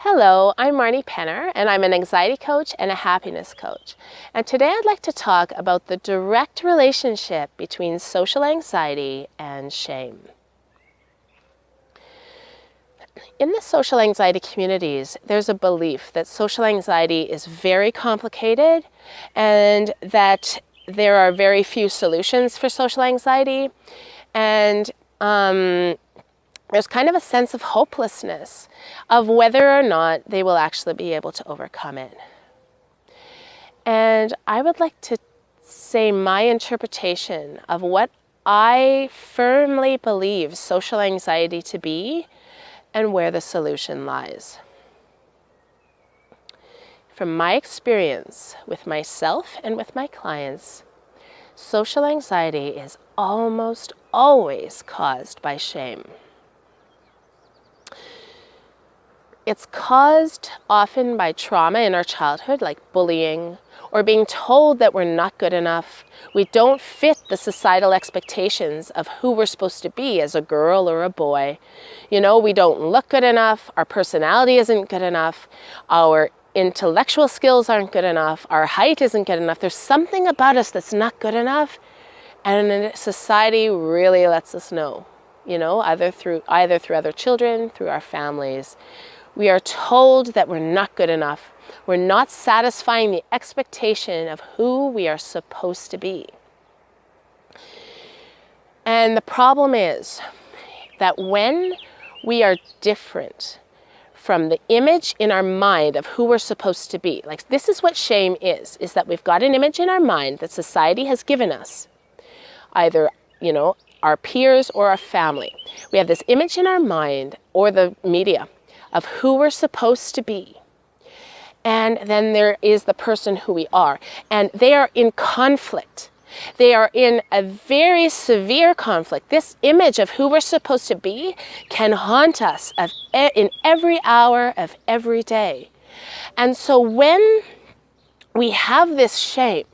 Hello, I'm Marni Penner, and I'm an anxiety coach and a happiness coach. And today I'd like to talk about the direct relationship between social anxiety and shame. In the social anxiety communities, there's a belief that social anxiety is very complicated and that there are very few solutions for social anxiety. And there's kind of a sense of hopelessness of whether or not they will actually be able to overcome it. And I would like to say my interpretation of what I firmly believe social anxiety to be and where the solution lies. From my experience with myself and with my clients, social anxiety is almost always caused by shame. It's caused often by trauma in our childhood, like bullying, or being told that we're not good enough. We don't fit the societal expectations of who we're supposed to be as a girl or a boy. You know, we don't look good enough, our personality isn't good enough, our intellectual skills aren't good enough, our height isn't good enough. There's something about us that's not good enough, and society really lets us know, you know, either through other children, through our families. We are told that we're not good enough. We're not satisfying the expectation of who we are supposed to be. And the problem is that when we are different from the image in our mind of who we're supposed to be, like this is what shame is that we've got an image in our mind that society has given us, either, you know, our peers or our family. We have this image in our mind, or the media, of who we're supposed to be. And then there is the person who we are. And they are in conflict. They are in a very severe conflict. This image of who we're supposed to be can haunt us in every hour of every day. And so when we have this shame,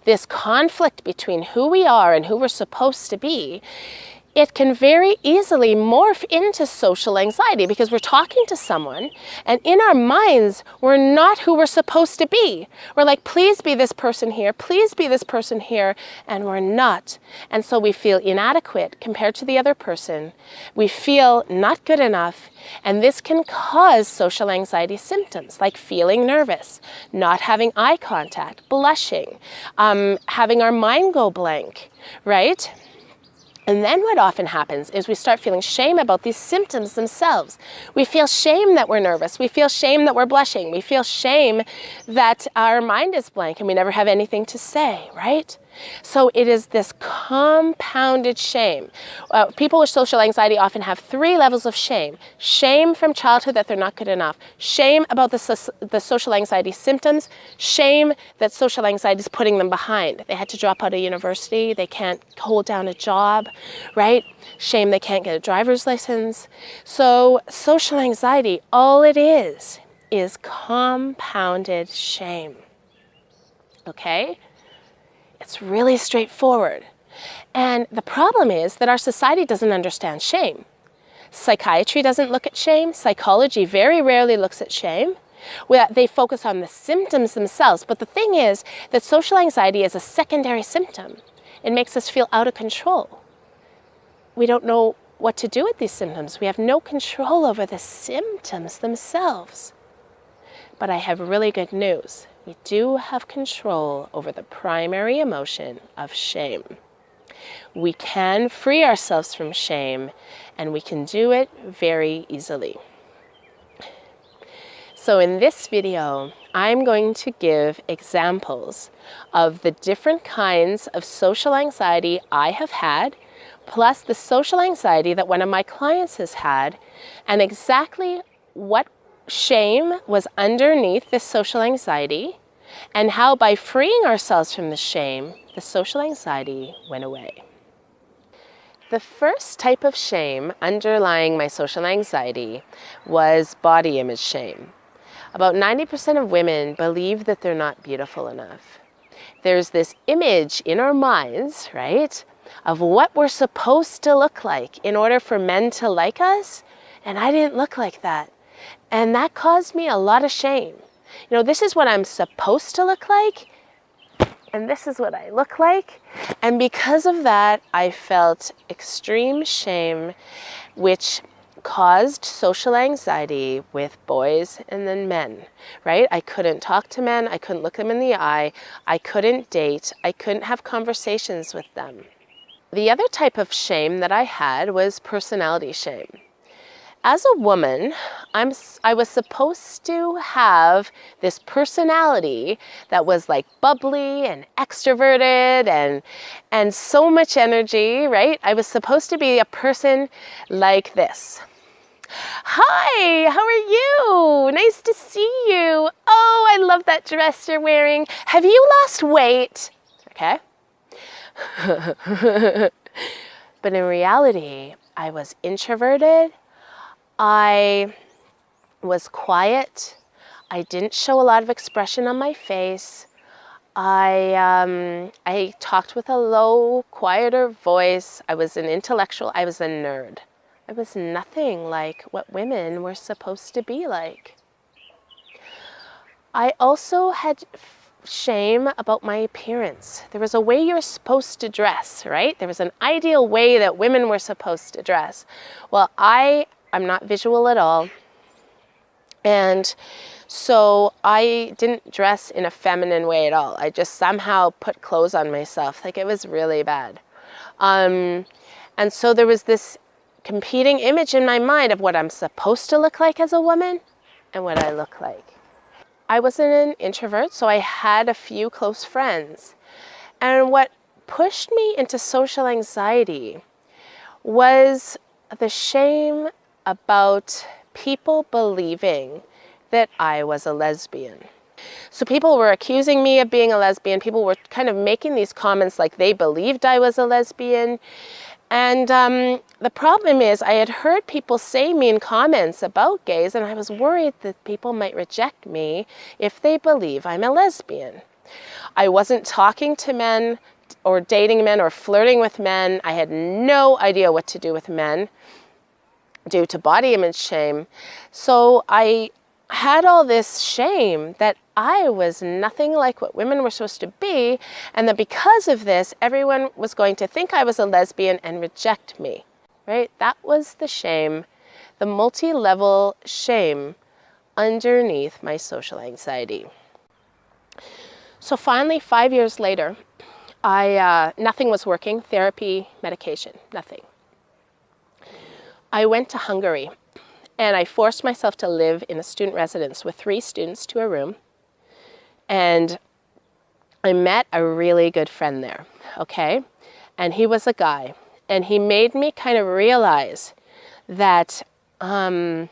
this conflict between who we are and who we're supposed to be, it can very easily morph into social anxiety because we're talking to someone and in our minds, we're not who we're supposed to be. We're like, please be this person here, please be this person here, and we're not. And so we feel inadequate compared to the other person. We feel not good enough, and this can cause social anxiety symptoms like feeling nervous, not having eye contact, blushing, having our mind go blank, right? And then what often happens is we start feeling shame about these symptoms themselves. We feel shame that we're nervous. We feel shame that we're blushing. We feel shame that our mind is blank and we never have anything to say, right? So it is this compounded shame. People with social anxiety often have 3 levels of shame. Shame from childhood that they're not good enough. Shame about the social anxiety symptoms. Shame that social anxiety is putting them behind. They had to drop out of university. They can't hold down a job, right? Shame they can't get a driver's license. So social anxiety, all it is compounded shame. Okay? It's really straightforward. And the problem is that our society doesn't understand shame. Psychiatry doesn't look at shame. Psychology very rarely looks at shame. They focus on the symptoms themselves. But the thing is that social anxiety is a secondary symptom. It makes us feel out of control. We don't know what to do with these symptoms. We have no control over the symptoms themselves. But I have really good news. We do have control over the primary emotion of shame. We can free ourselves from shame, and we can do it very easily. So in this video, I'm going to give examples of the different kinds of social anxiety I have had, plus the social anxiety that one of my clients has had, and exactly what shame was underneath this social anxiety, and how by freeing ourselves from the shame, the social anxiety went away. The first type of shame underlying my social anxiety was body image shame. About 90% of women believe that they're not beautiful enough. There's this image in our minds, right, of what we're supposed to look like in order for men to like us, and I didn't look like that. And that caused me a lot of shame. You know, this is what I'm supposed to look like, and this is what I look like. And because of that, I felt extreme shame, which caused social anxiety with boys and then men, right? I couldn't talk to men. I couldn't look them in the eye. I couldn't date. I couldn't have conversations with them. The other type of shame that I had was personality shame. As a woman, I was supposed to have this personality that was like bubbly and extroverted and so much energy, right? I was supposed to be a person like this. Hi, how are you? Nice to see you. Oh, I love that dress you're wearing. Have you lost weight? Okay. But in reality, I was introverted. I was quiet. I didn't show a lot of expression on my face. I talked with a low, quieter voice. I was an intellectual. I was a nerd. I was nothing like what women were supposed to be like. I also had shame about my appearance. There was a way you're supposed to dress, right? There was an ideal way that women were supposed to dress. Well, I'm not visual at all. And so I didn't dress in a feminine way at all. I just somehow put clothes on myself. Like, it was really bad. And so there was this competing image in my mind of what I'm supposed to look like as a woman and what I look like. I wasn't an introvert, so I had a few close friends. And what pushed me into social anxiety was the shame about people believing that I was a lesbian. So people were accusing me of being a lesbian. People were kind of making these comments like they believed I was a lesbian. And the problem is I had heard people say mean comments about gays, and I was worried that people might reject me if they believe I'm a lesbian. I wasn't talking to men or dating men or flirting with men. I had no idea what to do with men due to body image shame. So I had all this shame that I was nothing like what women were supposed to be, and that because of this, everyone was going to think I was a lesbian and reject me, right? That was the shame, the multi-level shame underneath my social anxiety. So finally, 5 years later, nothing was working, therapy, medication, nothing. I went to Hungary, and I forced myself to live in a student residence with 3 students to a room. And I met a really good friend there, okay? And he was a guy. And he made me kind of realize that, I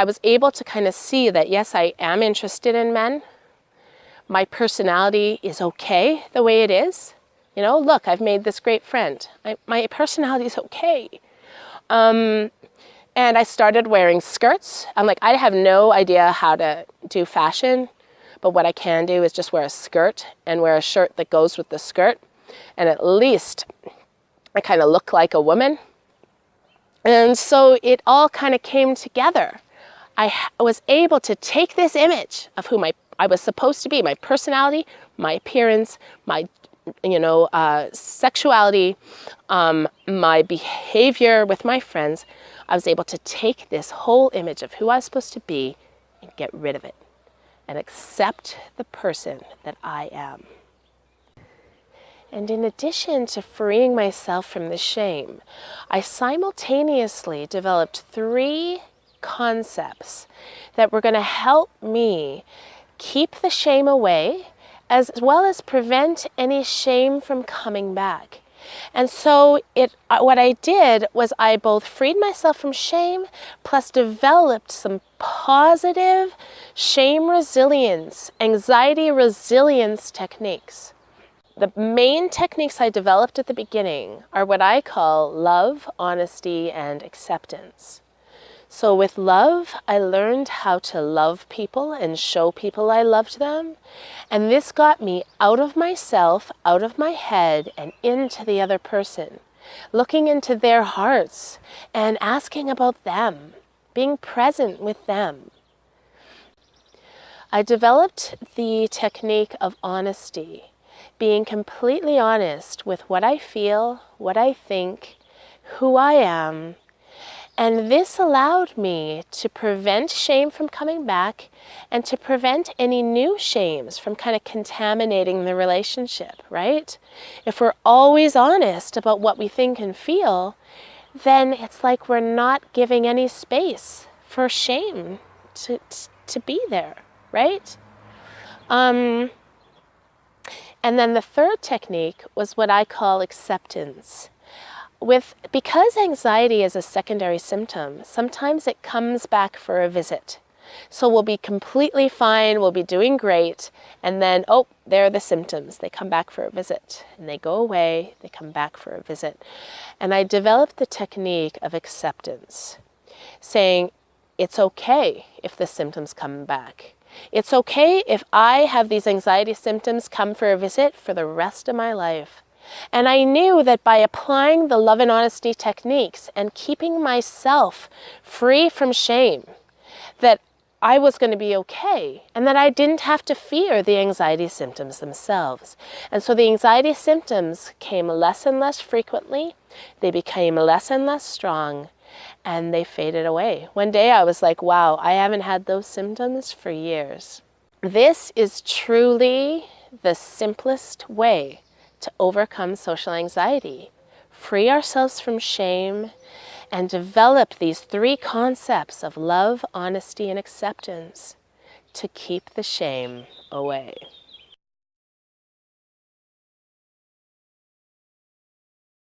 was able to kind of see that, yes, I am interested in men. My personality is okay the way it is. You know, look, I've made this great friend. My personality is okay. And I started wearing skirts. I have no idea how to do fashion, but what I can do is just wear a skirt and wear a shirt that goes with the skirt. And at least I kind of look like a woman. And so it all kind of came together. I was able to take this image of who I was supposed to be, my personality, my appearance, my sexuality, my behavior with my friends. I was able to take this whole image of who I was supposed to be and get rid of it and accept the person that I am. And in addition to freeing myself from the shame, I simultaneously developed 3 concepts that were going to help me keep the shame away, as well as prevent any shame from coming back. And so what I did was I both freed myself from shame, plus developed some positive shame resilience, anxiety resilience techniques. The main techniques I developed at the beginning are what I call love, honesty, and acceptance. So with love, I learned how to love people and show people I loved them. And this got me out of myself, out of my head, and into the other person, looking into their hearts and asking about them. being present with them. I developed the technique of honesty, being completely honest with what I feel, what I think, who I am. And this allowed me to prevent shame from coming back and to prevent any new shames from kind of contaminating the relationship, right? If we're always honest about what we think and feel, then it's like we're not giving any space for shame to be there, right? And then the third technique was what I call acceptance. Because anxiety is a secondary symptom, sometimes it comes back for a visit. So we'll be completely fine, we'll be doing great, and then, oh, there are the symptoms. They come back for a visit, and they go away, they come back for a visit. And I developed the technique of acceptance, saying, it's okay if the symptoms come back. It's okay if I have these anxiety symptoms come for a visit for the rest of my life. And I knew that by applying the love and honesty techniques and keeping myself free from shame, that I was going to be okay, and that I didn't have to fear the anxiety symptoms themselves. And so the anxiety symptoms came less and less frequently, they became less and less strong, and they faded away. One day I was like, wow, I haven't had those symptoms for years. This is truly the simplest way to overcome social anxiety, free ourselves from shame, and develop these 3 concepts of love, honesty, and acceptance to keep the shame away.